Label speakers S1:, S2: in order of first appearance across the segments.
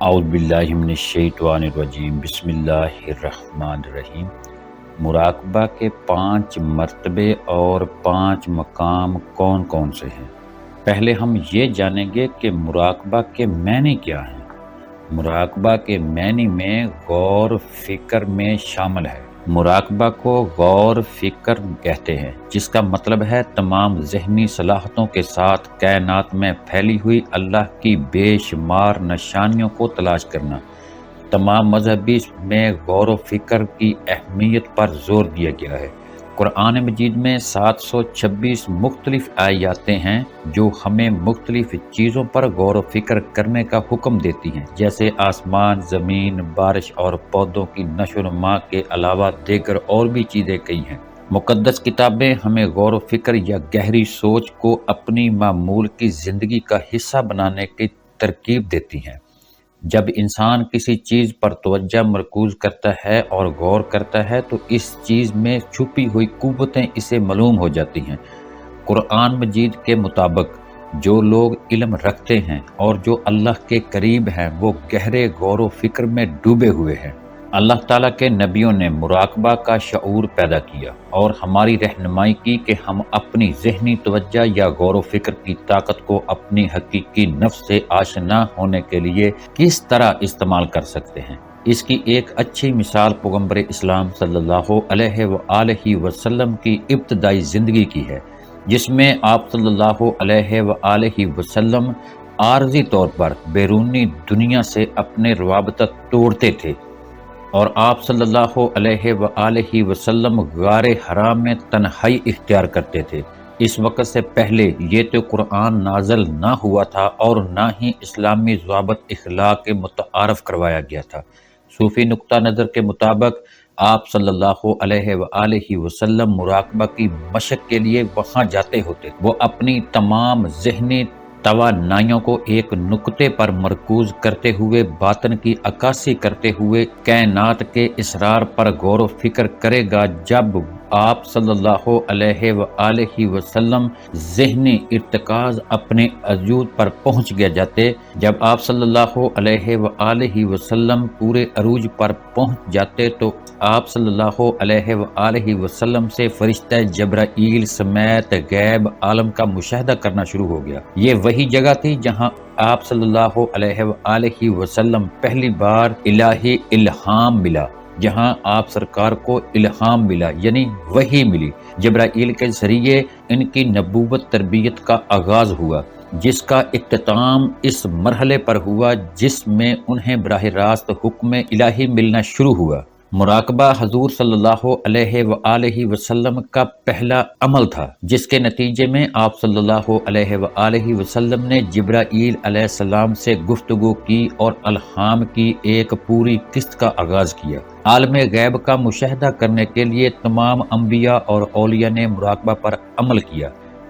S1: اعوذ باللہ من الشیطان الرجیم، بسم اللہ الرحمن الرحیم۔ مراقبہ کے 5 مرتبے اور 5 مقام کون کون سے ہیں؟ پہلے ہم یہ جانیں گے کہ مراقبہ کے معنی کیا ہیں۔ مراقبہ کے معنی میں غور فکر میں شامل ہے۔ مراقبہ کو غور فکر کہتے ہیں، جس کا مطلب ہے تمام ذہنی صلاحیتوں کے ساتھ کائنات میں پھیلی ہوئی اللہ کی بے شمار نشانیوں کو تلاش کرنا۔ تمام مذہبی میں غور و فکر کی اہمیت پر زور دیا گیا ہے۔ قرآن مجید میں 726 مختلف آیاتیں ہیں جو ہمیں مختلف چیزوں پر غور و فکر کرنے کا حکم دیتی ہیں، جیسے آسمان، زمین، بارش اور پودوں کی نشو و نما کے علاوہ دیگر اور بھی چیزیں کئی ہیں۔ مقدس کتابیں ہمیں غور و فکر یا گہری سوچ کو اپنی معمول کی زندگی کا حصہ بنانے کی ترغیب دیتی ہیں۔ جب انسان کسی چیز پر توجہ مرکوز کرتا ہے اور غور کرتا ہے تو اس چیز میں چھپی ہوئی قوتیں اسے معلوم ہو جاتی ہیں۔ قرآن مجید کے مطابق جو لوگ علم رکھتے ہیں اور جو اللہ کے قریب ہیں وہ گہرے غور و فکر میں ڈوبے ہوئے ہیں۔ اللہ تعالیٰ کے نبیوں نے مراقبہ کا شعور پیدا کیا اور ہماری رہنمائی کی کہ ہم اپنی ذہنی توجہ یا غور و فکر کی طاقت کو اپنی حقیقی نفس سے آشنا ہونے کے لیے کس طرح استعمال کر سکتے ہیں۔ اس کی ایک اچھی مثال پیغمبر اسلام صلی اللہ علیہ وآلہ وسلم کی ابتدائی زندگی کی ہے، جس میں آپ صلی اللہ علیہ وآلہ وسلم عارضی طور پر بیرونی دنیا سے اپنے روابط توڑتے تھے اور آپ صلی اللہ علیہ وآلہ وسلم غار حرا میں تنہائی اختیار کرتے تھے۔ اس وقت سے پہلے یہ تو قرآن نازل نہ ہوا تھا اور نہ ہی اسلامی ضوابط اخلاق کے متعارف کروایا گیا تھا۔ صوفی نقطہ نظر کے مطابق آپ صلی اللہ علیہ وآلہ وسلم مراقبہ کی مشق کے لیے وہاں جاتے ہوتے۔ وہ اپنی تمام ذہنی توانائیوں کو ایک نقطے پر مرکوز کرتے ہوئے باطن کی عکاسی کرتے ہوئے کائنات کے اسرار پر غور و فکر کرے گا۔ جب آپ صلی اللہ علیہ وآلہ وسلم ذہنی ارتکاز اپنے عروج پر پہنچ گیا جاتے، جب آپ صلی اللہ علیہ وآلہ وسلم پورے عروج پر پہنچ جاتے تو آپ صلی اللہ علیہ وآلہ وسلم سے فرشتہ جبرائیل سمیت غیب عالم کا مشاہدہ کرنا شروع ہو گیا۔ یہ وہی جگہ تھی جہاں آپ صلی اللہ علیہ وآلہ وسلم پہلی بار الہی الہام ملا، جہاں آپ سرکار کو الہام ملا یعنی وحی ملی۔ جبرائیل کے ذریعے ان کی نبوت تربیت کا آغاز ہوا، جس کا اختتام اس مرحلے پر ہوا جس میں انہیں براہ راست حکم الہی ملنا شروع ہوا۔ مراقبہ حضور صلی اللہ علیہ وآلہ وسلم کا پہلا عمل تھا، جس کے نتیجے میں آپ صلی اللہ علیہ وآلہ وسلم نے جبرائیل علیہ السلام سے گفتگو کی اور الہام کی ایک پوری قسط کا آغاز کیا۔ عالم غیب کا مشاہدہ کرنے کے لیے تمام انبیاء اور اولیاء نے مراقبہ پر عمل کیا۔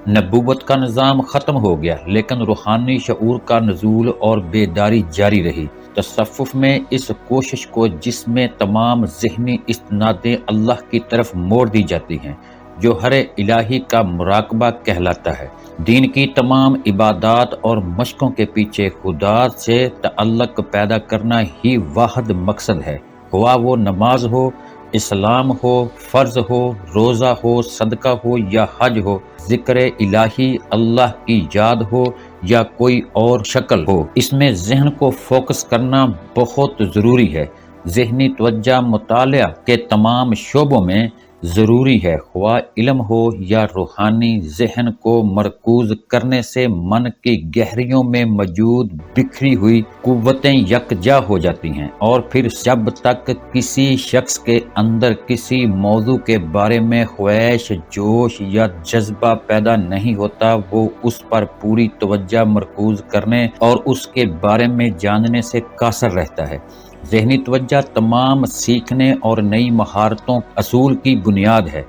S1: نبوت کا نظام ختم ہو گیا، لیکن روحانی شعور کا نزول اور بیداری جاری رہی۔ تصوف میں اس کوشش کو، جس میں تمام ذہنی استنادیں اللہ کی طرف موڑ دی جاتی ہیں، جو ہر الہی کا مراقبہ کہلاتا ہے۔ دین کی تمام عبادات اور مشقوں کے پیچھے خدا سے تعلق پیدا کرنا ہی واحد مقصد ہے، خواہ وہ نماز ہو، اسلام ہو، فرض ہو، روزہ ہو، صدقہ ہو یا حج ہو، ذکر الہی، اللہ کی یاد ہو یا کوئی اور شکل ہو۔ اس میں ذہن کو فوکس کرنا بہت ضروری ہے۔ ذہنی توجہ مطالعہ کے تمام شعبوں میں ضروری ہے، خواہ علم ہو یا روحانی۔ ذہن کو مرکوز کرنے سے من کی گہریوں میں موجود بکھری ہوئی قوتیں یکجا ہو جاتی ہیں، اور پھر جب تک کسی شخص کے اندر کسی موضوع کے بارے میں خواہش، جوش یا جذبہ پیدا نہیں ہوتا، وہ اس پر پوری توجہ مرکوز کرنے اور اس کے بارے میں جاننے سے قاصر رہتا ہے۔ ذہنی توجہ تمام سیکھنے اور نئی مہارتوں اصول کی بنیاد ہے۔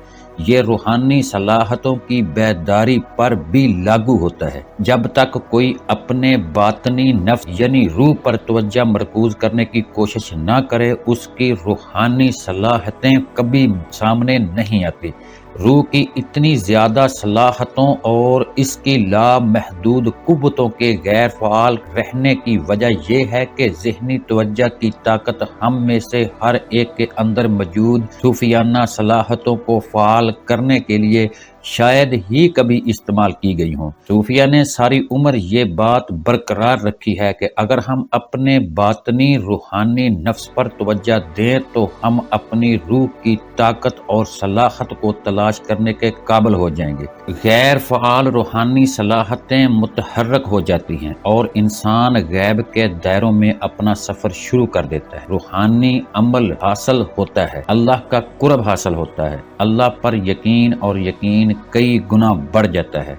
S1: یہ روحانی صلاحیتوں کی بیداری پر بھی لاگو ہوتا ہے۔ جب تک کوئی اپنے باطنی نفس یعنی روح پر توجہ مرکوز کرنے کی کوشش نہ کرے، اس کی روحانی صلاحیتیں کبھی سامنے نہیں آتی۔ روح کی اتنی زیادہ صلاحتوں اور اس کی لامحدود قوتوں کے غیر فعال رہنے کی وجہ یہ ہے کہ ذہنی توجہ کی طاقت ہم میں سے ہر ایک کے اندر موجود صوفیانہ صلاحتوں کو فعال کرنے کے لیے شاید ہی کبھی استعمال کی گئی ہوں۔ صوفیہ نے ساری عمر یہ بات برقرار رکھی ہے کہ اگر ہم اپنے باطنی روحانی نفس پر توجہ دیں تو ہم اپنی روح کی طاقت اور صلاحت کو تلاش کرنے کے قابل ہو جائیں گے۔ غیر فعال روحانی صلاحتیں متحرک ہو جاتی ہیں اور انسان غیب کے دائروں میں اپنا سفر شروع کر دیتا ہے۔ روحانی عمل حاصل ہوتا ہے، اللہ کا قرب حاصل ہوتا ہے، اللہ پر یقین اور یقین کئی گنا بڑھ جاتا ہے۔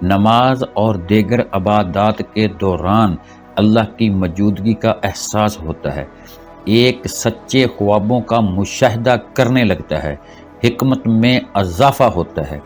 S1: نماز اور دیگر عبادات کے دوران اللہ کی موجودگی کا احساس ہوتا ہے، ایک سچے خوابوں کا مشاہدہ کرنے لگتا ہے، حکمت میں اضافہ ہوتا ہے۔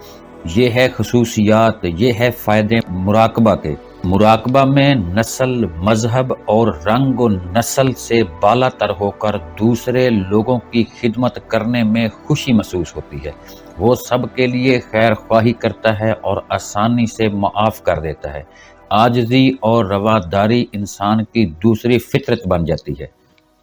S1: یہ ہے خصوصیات، یہ ہے فائدے مراقبہ کے۔ مراقبہ میں نسل، مذہب اور رنگ و نسل سے بالا تر ہو کر دوسرے لوگوں کی خدمت کرنے میں خوشی محسوس ہوتی ہے۔ وہ سب کے لیے خیر خواہی کرتا ہے اور آسانی سے معاف کر دیتا ہے۔ عاجزی اور رواداری انسان کی دوسری فطرت بن جاتی ہے۔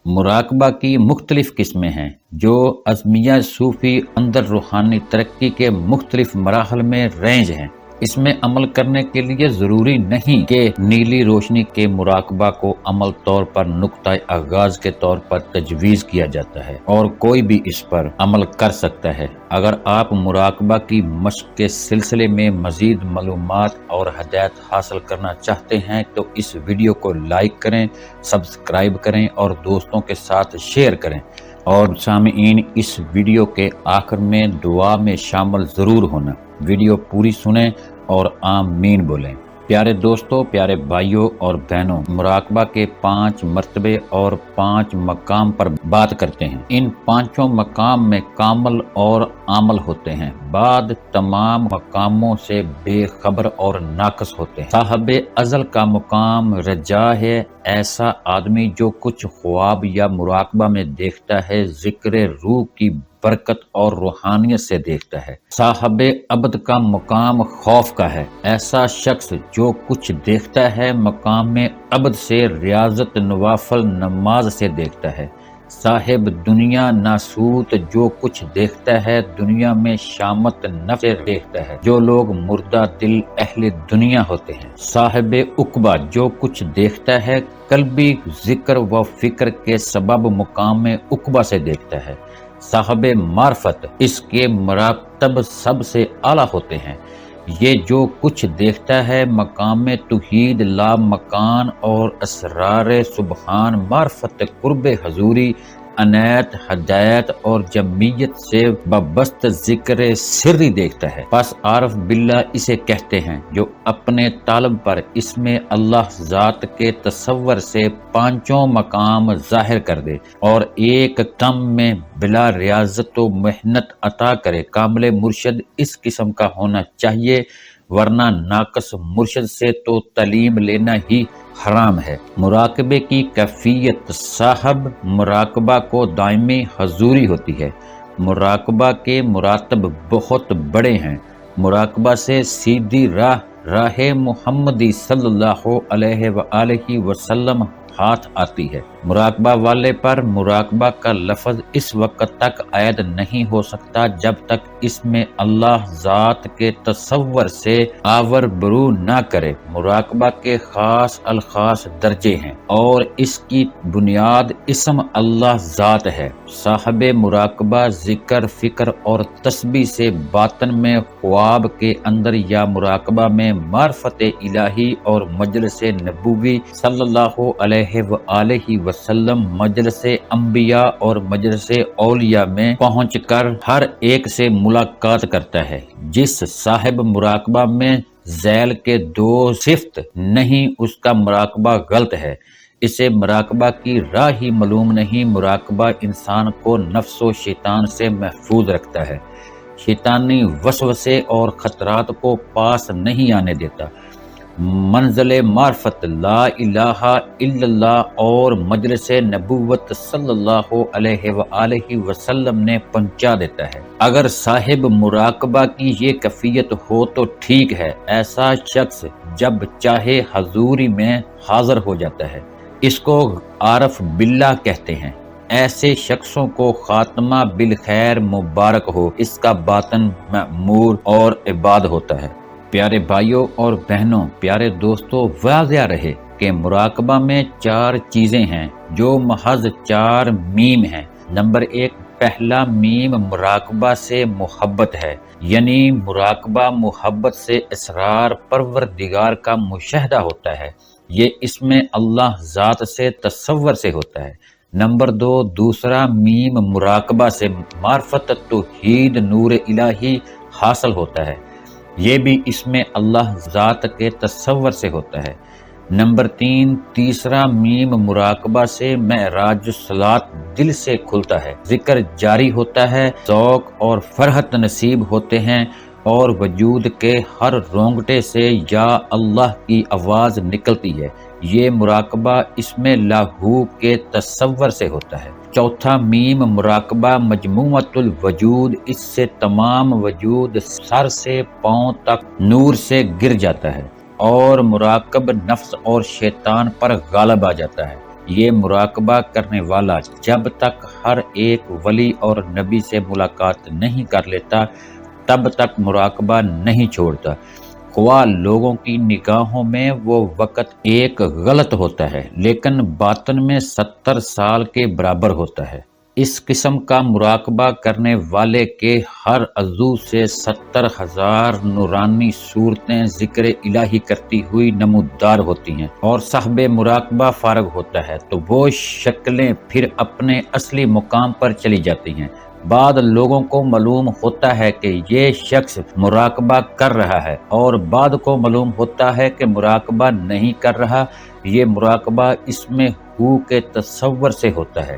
S1: مراقبہ کی مختلف قسمیں ہیں جو ازمیہ صوفی اندر روحانی ترقی کے مختلف مراحل میں رینج ہیں۔ اس میں عمل کرنے کے لیے ضروری نہیں کہ نیلی روشنی کے مراقبہ کو عمل طور پر نقطہ آغاز کے طور پر تجویز کیا جاتا ہے اور کوئی بھی اس پر عمل کر سکتا ہے۔ اگر آپ مراقبہ کی مشق کے سلسلے میں مزید معلومات اور ہدایت حاصل کرنا چاہتے ہیں تو اس ویڈیو کو لائک کریں، سبسکرائب کریں اور دوستوں کے ساتھ شیئر کریں، اور سامعین اس ویڈیو کے آخر میں دعا میں شامل ضرور ہونا۔ ویڈیو پوری سنیں اور آمین بولیں۔ پیارے دوستوں، پیارے بھائیوں اور بہنوں، مراقبہ کے 5 مرتبے اور 5 مقام پر بات کرتے ہیں۔ ان 5 مقام میں کامل اور عامل ہوتے ہیں، بعد تمام مقاموں سے بے خبر اور ناقص ہوتے ہیں۔ صاحب ازل کا مقام رجا ہے، ایسا آدمی جو کچھ خواب یا مراقبہ میں دیکھتا ہے ذکر روح کی برکت اور روحانیت سے دیکھتا ہے۔ صاحب ابد کا مقام خوف کا ہے، ایسا شخص جو کچھ دیکھتا ہے مقام ابد سے ریاضت نوافل نماز سے دیکھتا ہے۔ صاحب دنیا ناسوت جو کچھ دیکھتا ہے دنیا میں شامت نفس سے دیکھتا ہے، جو لوگ مردہ دل اہل دنیا ہوتے ہیں۔ صاحب عقبہ جو کچھ دیکھتا ہے قلبی ذکر و فکر کے سبب مقام عقبہ سے دیکھتا ہے۔ صاحب معرفت اس کے مراتب سب سے اعلیٰ ہوتے ہیں، یہ جو کچھ دیکھتا ہے مقام توحید لا مکان اور اسرار سبحان معرفت قرب حضوری عنایت ہدایت اور جمعیت سے وابست ذکر سری دیکھتا ہے۔ پس عارف باللہ اسے کہتے ہیں جو اپنے طالب پر اس میں اللہ ذات کے تصور سے 5 مقام ظاہر کر دے اور ایک دم میں بلا ریاضت و محنت عطا کرے۔ کامل مرشد اس قسم کا ہونا چاہیے، ورنہ ناقص مرشد سے تو تعلیم لینا ہی حرام ہے۔ مراقبے کی کیفیت، صاحب مراقبہ کو دائمی حضوری ہوتی ہے۔ مراقبہ کے مراتب بہت بڑے ہیں۔ مراقبہ سے سیدھی راہ محمدی صلی اللہ علیہ وآلہ وسلم ہاتھ آتی ہے۔ مراقبہ والے پر مراقبہ کا لفظ اس وقت تک عائد نہیں ہو سکتا جب تک اس میں اللہ ذات کے تصور سے آور برو نہ کرے۔ مراقبہ کے خاص الخاص درجے ہیں اور اس کی بنیاد اسم اللہ ذات ہے۔ صاحب مراقبہ ذکر فکر اور تسبیح سے باطن میں خواب کے اندر یا مراقبہ میں معرفت الہی اور مجلس نبوی صلی اللہ علیہ وآلہ وسلم مجلس انبیاء اور مجلس اولیاء میں پہنچ کر ہر ایک سے ملاقات کرتا ہے۔ جس صاحب مراقبہ میں ذیل کے 2 صفت نہیں اس کا مراقبہ غلط ہے، اسے مراقبہ کی راہ ہی معلوم نہیں۔ مراقبہ انسان کو نفس و شیطان سے محفوظ رکھتا ہے، شیطانی وسوسے اور خطرات کو پاس نہیں آنے دیتا۔ منزل معرفت لا الہ الا اللہ اور مجلس نبوت صلی اللہ علیہ وآلہ وسلم نے پہنچا دیتا ہے۔ اگر صاحب مراقبہ کی یہ کیفیت ہو تو ٹھیک ہے، ایسا شخص جب چاہے حضوری میں حاضر ہو جاتا ہے، اس کو عارف باللہ کہتے ہیں۔ ایسے شخصوں کو خاتمہ بالخیر مبارک ہو، اس کا باطن معمور اور عباد ہوتا ہے۔ پیارے بھائیوں اور بہنوں، پیارے دوستوں، واضح رہے کہ مراقبہ میں 4 چیزیں ہیں جو محض 4 میم ہیں۔ نمبر 1، پہلا میم مراقبہ سے محبت ہے، یعنی مراقبہ محبت سے اسرار پروردگار کا مشاہدہ ہوتا ہے۔ یہ اس میں اللہ ذات سے تصور سے ہوتا ہے۔ نمبر 2، دوسرا میم مراقبہ سے معرفت توحید نور الہی حاصل ہوتا ہے، یہ بھی اس میں اللہ ذات کے تصور سے ہوتا ہے۔ نمبر 3، تیسرا میم مراقبہ سے معراج الصلاۃ دل سے کھلتا ہے، ذکر جاری ہوتا ہے، ذوق اور فرحت نصیب ہوتے ہیں، اور وجود کے ہر رونگٹے سے یا اللہ کی آواز نکلتی ہے۔ یہ مراقبہ اس میں لاہو کے تصور سے ہوتا ہے۔ چوتھا میم مراقبہ مجموعۃ الوجود، اس سے تمام وجود سر سے پاؤں تک نور سے گر جاتا ہے اور مراقب نفس اور شیطان پر غالب آ جاتا ہے۔ یہ مراقبہ کرنے والا جب تک ہر ایک ولی اور نبی سے ملاقات نہیں کر لیتا تب تک مراقبہ نہیں چھوڑتا، خواہ لوگوں کی نگاہوں میں وہ وقت ایک غلط ہوتا ہے لیکن باطن میں 70 سال کے برابر ہوتا ہے۔ اس قسم کا مراقبہ کرنے والے کے ہر عضو سے 70,000 نورانی صورتیں ذکر الہی کرتی ہوئی نمودار ہوتی ہیں، اور صاحب مراقبہ فارغ ہوتا ہے تو وہ شکلیں پھر اپنے اصلی مقام پر چلی جاتی ہیں۔ بعد لوگوں کو معلوم ہوتا ہے کہ یہ شخص مراقبہ کر رہا ہے، اور بعد کو معلوم ہوتا ہے کہ مراقبہ نہیں کر رہا۔ یہ مراقبہ اس میں ہو کے تصور سے ہوتا ہے۔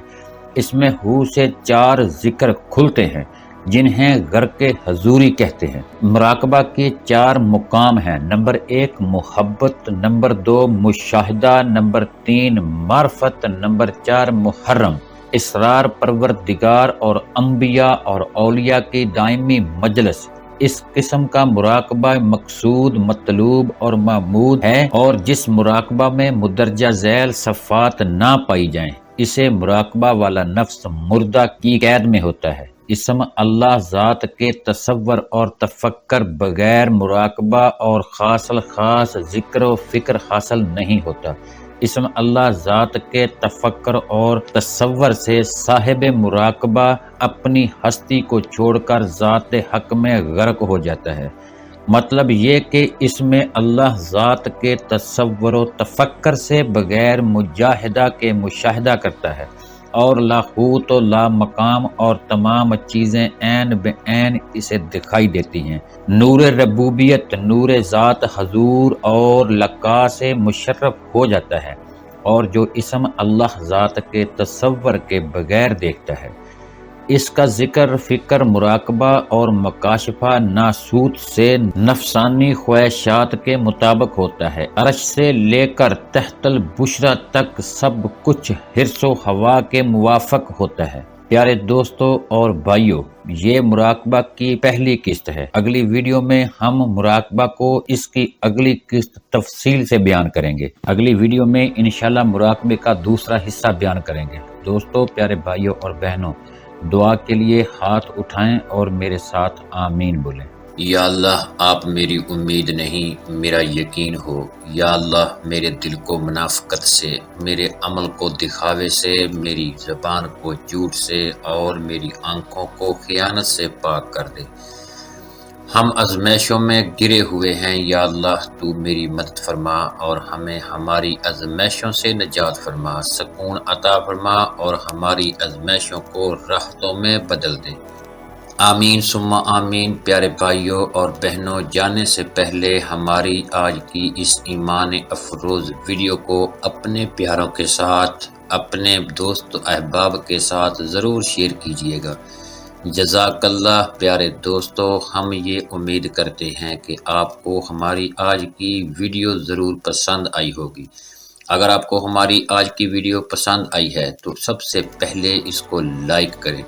S1: اس میں ہو سے 4 ذکر کھلتے ہیں جنہیں غرق حضوری کہتے ہیں۔ مراقبہ کے 4 مقام ہیں۔ نمبر 1 محبت، نمبر 2 مشاہدہ، نمبر 3 معرفت، نمبر 4 محرم۔ اسرار پروردگار اور انبیاء اور اولیاء کی دائمی مجلس۔ اس قسم کا مراقبہ مقصود، مطلوب اور معمود ہے، اور جس مراقبہ میں مدرجہ ذیل صفات نہ پائی جائیں اسے مراقبہ والا نفس مردہ کی قید میں ہوتا ہے۔ اسم اللہ ذات کے تصور اور تفکر بغیر مراقبہ اور خاص ذکر و فکر حاصل نہیں ہوتا۔ اسم اللہ ذات کے تفکر اور تصور سے صاحب مراقبہ اپنی ہستی کو چھوڑ کر ذات حق میں غرق ہو جاتا ہے۔ مطلب یہ کہ اس میں اللہ ذات کے تصور و تفکر سے بغیر مجاہدہ کے مشاہدہ کرتا ہے، اور لاہوت و لا مقام اور تمام چیزیں عین بعین اسے دکھائی دیتی ہیں۔ نور ربوبیت، نور ذات حضور اور لقا سے مشرف ہو جاتا ہے، اور جو اسم اللہ ذات کے تصور کے بغیر دیکھتا ہے۔ اس کا ذکر، فکر، مراقبہ اور مکاشفہ ناسوت سے نفسانی خواہشات کے مطابق ہوتا ہے۔ عرش سے لے کر تحت البشرا تک سب کچھ حرص و ہوا کے موافق ہوتا ہے۔ پیارے دوستوں اور بھائیوں، یہ مراقبہ کی پہلی قسط ہے۔ اگلی ویڈیو میں ہم مراقبہ کو اس کی اگلی قسط تفصیل سے بیان کریں گے۔ اگلی ویڈیو میں انشاءاللہ مراقبے کا دوسرا حصہ بیان کریں گے۔ دوستوں، پیارے بھائیوں اور بہنوں، دعا کے لیے ہاتھ اٹھائیں اور میرے ساتھ آمین بولیں۔
S2: یا اللہ، آپ میری امید نہیں میرا یقین ہو۔ یا اللہ، میرے دل کو منافقت سے، میرے عمل کو دکھاوے سے، میری زبان کو جھوٹ سے اور میری آنکھوں کو خیانت سے پاک کر دے۔ ہم آزمائشوں میں گرے ہوئے ہیں، یا اللہ تو میری مدد فرما اور ہمیں ہماری آزمائشوں سے نجات فرما، سکون عطا فرما اور ہماری آزمائشوں کو راحتوں میں بدل دے۔ آمین ثم آمین۔ پیارے بھائیوں اور بہنوں، جانے سے پہلے ہماری آج کی اس ایمان افروز ویڈیو کو اپنے پیاروں کے ساتھ، اپنے دوست احباب کے ساتھ ضرور شیئر کیجیے گا۔ جزاک اللہ پیارے دوستو، ہم یہ امید کرتے ہیں کہ آپ کو ہماری آج کی ویڈیو ضرور پسند آئی ہوگی۔ اگر آپ کو ہماری آج کی ویڈیو پسند آئی ہے تو سب سے پہلے اس کو لائک کریں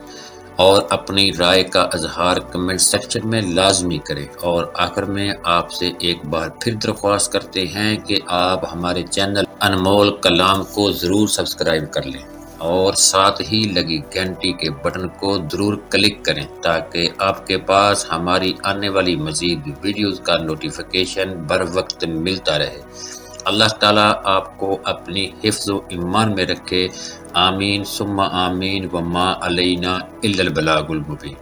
S2: اور اپنی رائے کا اظہار کمنٹ سیکشن میں لازمی کریں، اور آخر میں آپ سے ایک بار پھر درخواست کرتے ہیں کہ آپ ہمارے چینل انمول کلام کو ضرور سبسکرائب کر لیں اور ساتھ ہی لگی گھنٹی کے بٹن کو ضرور کلک کریں تاکہ آپ کے پاس ہماری آنے والی مزید ویڈیوز کا نوٹیفیکیشن بر وقت ملتا رہے۔ اللہ تعالیٰ آپ کو اپنی حفظ و ایمان میں رکھے، آمین ثم آمین، وما علینا الا البلاغ المبین۔